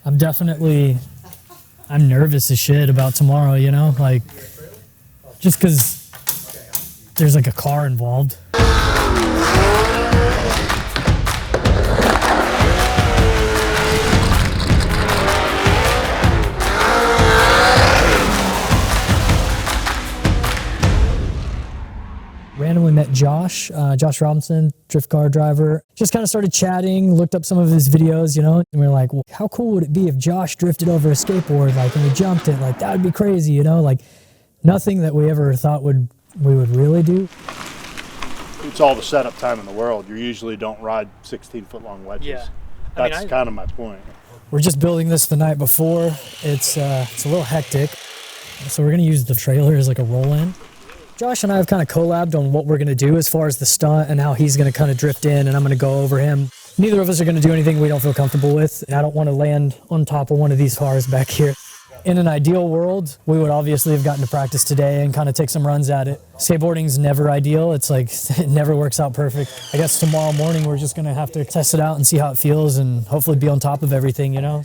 I'm nervous as shit about tomorrow, you know? Like, just because there's like a car involved. Randomly met Josh Robinson, drift car driver. Just kind of started chatting, looked up some of his videos, you know, and we were like, well, how cool would it be if Josh drifted over a skateboard, like, and we jumped it, like, that would be crazy, you know, like, nothing that we ever thought we would really do. It's all the setup time in the world. You usually don't ride 16-foot long wedges. Yeah. That's kind of my point. We're just building this the night before. It's a little hectic. So we're gonna use the trailer as like a roll-in. Josh and I have kind of collabed on what we're going to do as far as the stunt and how he's going to kind of drift in and I'm going to go over him. Neither of us are going to do anything we don't feel comfortable with. And I don't want to land on top of one of these cars back here. In an ideal world, we would obviously have gotten to practice today and kind of take some runs at it. Skateboarding's never ideal. It's like, it never works out perfect. I guess tomorrow morning we're just going to have to test it out and see how it feels and hopefully be on top of everything, you know?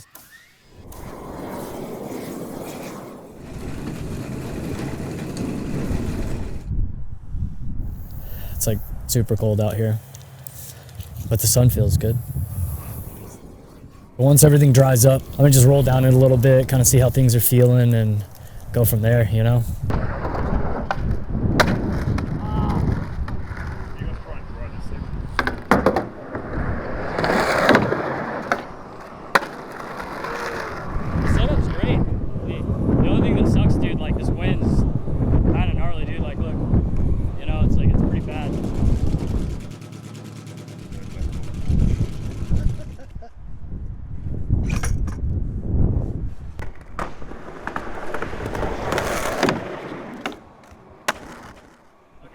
It's like super cold out here, but the sun feels good. Once everything dries up, I'm gonna just roll down it a little bit, kind of see how things are feeling and go from there, you know? The setup's great. The only thing that sucks, dude, like this wind's kind of gnarly, dude. Like, look. It's like, it's pretty bad.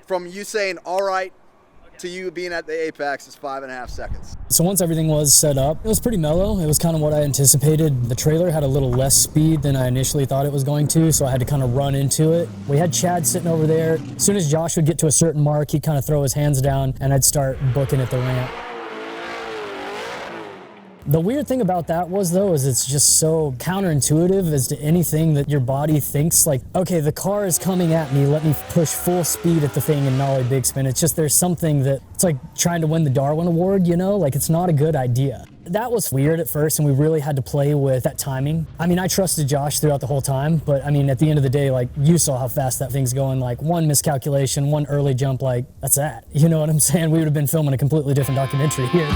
From you saying all right to you being at the apex is 5.5 seconds. So once everything was set up, it was pretty mellow. It was kind of what I anticipated. The trailer had a little less speed than I initially thought it was going to, so I had to kind of run into it. We had Chad sitting over there. As soon as Josh would get to a certain mark, he'd kind of throw his hands down and I'd start booking at the ramp. The weird thing about that was, though, is it's just so counterintuitive as to anything that your body thinks, like, okay, the car is coming at me, let me push full speed at the thing and nollie big spin. It's just there's something that, it's like trying to win the Darwin Award, you know? Like, it's not a good idea. That was weird at first, and we really had to play with that timing. I mean, I trusted Josh throughout the whole time, but I mean, at the end of the day, like, you saw how fast that thing's going. Like, one miscalculation, one early jump, like, that's that. You know what I'm saying? We would have been filming a completely different documentary here.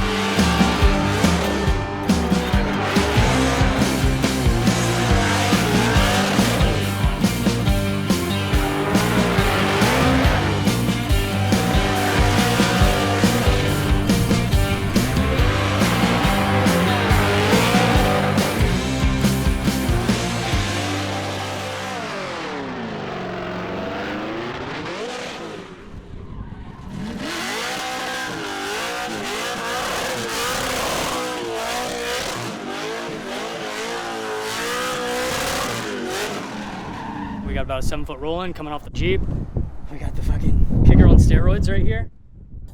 We got about a 7-foot roll-in coming off the Jeep. We got the fucking kicker on steroids right here.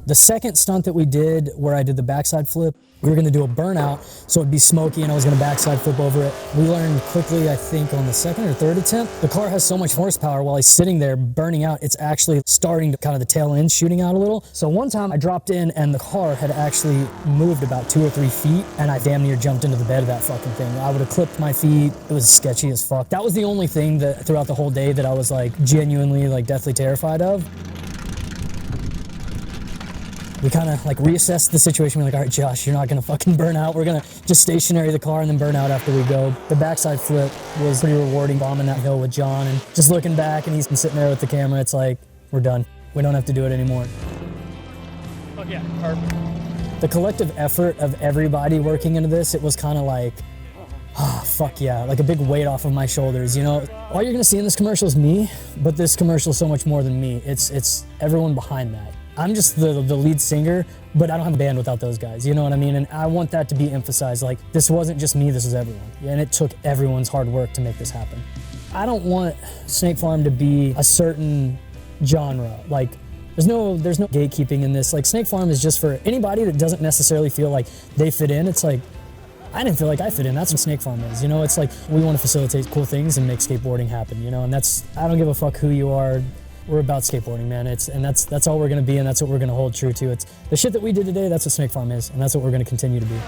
The second stunt that we did, where I did the backside flip, we were gonna do a burnout, so it'd be smoky and I was gonna backside flip over it. We learned quickly, I think on the second or third attempt, the car has so much horsepower while he's sitting there burning out, it's actually starting to kind of the tail end shooting out a little. So one time I dropped in and the car had actually moved about 2 or 3 feet and I damn near jumped into the bed of that fucking thing. I would have clipped my feet. It was sketchy as fuck. That was the only thing that throughout the whole day that I was like genuinely like deathly terrified of. We kind of like reassessed the situation. We're like, all right, Josh, you're not gonna fucking burn out. We're gonna just stationary the car and then burn out after we go. The backside flip was pretty rewarding, bombing that hill with John and just looking back and he's been sitting there with the camera. It's like, we're done. We don't have to do it anymore. Oh yeah, perfect. The collective effort of everybody working into this, it was kind of like, oh, fuck yeah, like a big weight off of my shoulders, you know? All you're gonna see in this commercial is me, but this commercial is so much more than me. It's everyone behind that. I'm just the lead singer, but I don't have a band without those guys, you know what I mean? And I want that to be emphasized, like, this wasn't just me, this was everyone. And it took everyone's hard work to make this happen. I don't want Snake Farm to be a certain genre. Like, there's no gatekeeping in this. Like, Snake Farm is just for anybody that doesn't necessarily feel like they fit in. It's like, I didn't feel like I fit in. That's what Snake Farm is. You know, it's like we want to facilitate cool things and make skateboarding happen, you know, and I don't give a fuck who you are. We're about skateboarding, man. That's all we're going to be, and that's what we're going to hold true to. It's the shit that we did today, that's what Snake Farm is, and that's what we're going to continue to be.